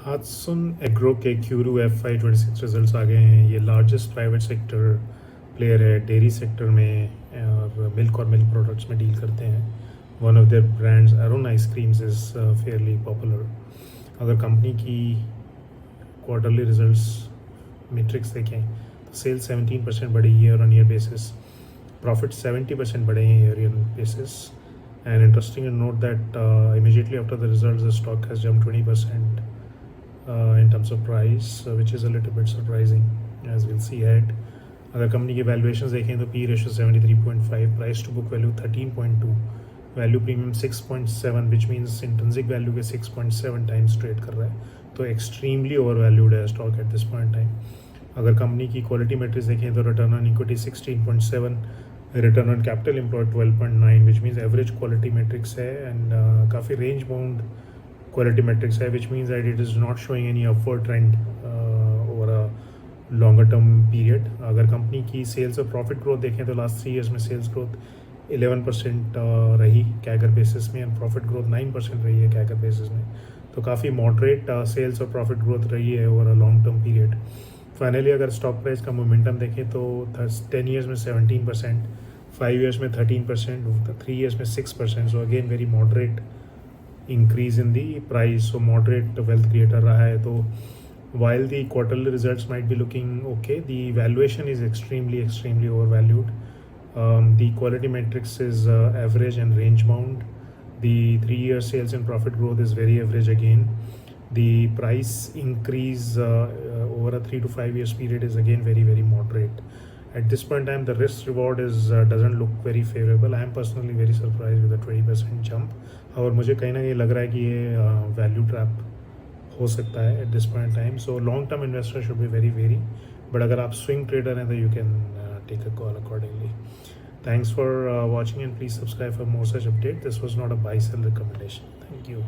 Hatsun agro के Q2 FY26 results आ गए हैं। ये लार्जेस्ट प्राइवेट सेक्टर प्लेयर है डेयरी सेक्टर में और मिल्क प्रोडक्ट्स में डील करते हैं। One of their brands Arun ice creams is Fairlie popular. अगर कंपनी की क्वार्टरली रिजल्ट्स मैट्रिक्स देखें तो सेल्स 17% बढ़ी year on year basis, profit 70% बढ़े हैं year on basis. And interesting to note that immediately after the results, the stock has jumped 20% in terms of price, which is a little bit surprising as we'll see ahead. अगर company की valuations देखें तो P ratio 73.5, price to book value 13.2, value premium 6.7, which means intrinsic value के 6.7 times trade कर रहा है, तो extremely overvalued है stock at this point time. अगर कंपनी की क्वालिटी मेट्रिक्स देखें तो return on equity 16.7, return on capital employed 12.9, which means average quality metrics है एंड काफ़ी रेंज बाउंड क्वालिटी मेट्रिक्स है, which means that it is not showing any upward trend over a longer term period. अगर company की sales और profit growth देखें तो last 3 years में sales growth 11% रही कैगर बेसिस में एंड प्रॉफिट ग्रोथ 9% रही है कैगर बेसिस में, तो काफ़ी मॉडरेट सेल्स और प्रॉफिट ग्रोथ रही है over a long term period. Finally अगर स्टॉक प्राइस का मोमेंटम देखें तो 10 ईयर्स में 17%, 5 ईयर्स में 13%, 3 ईयर्स में 6%, so again very moderate increase in the price, so moderate wealth creator रहा है। तो while the quarterly results might be looking okay, the valuation is extremely overvalued. The quality matrix is average and range bound. The 3-year sales and profit growth is very average again. The price increase over a 3 to 5 years period is again very moderate. At this point in time, the risk reward is doesn't look very favorable. I am personally very surprised with a 20% jump. और मुझे कहीं ना कहीं लग रहा है कि ये वैल्यू ट्रैप हो सकता है at this point time. So long term investor should be very but अगर आप स्विंग ट्रेडर हैं तो you can take a call accordingly. Thanks for watching and please subscribe for more such update. This was not a buy sell recommendation. Thank you.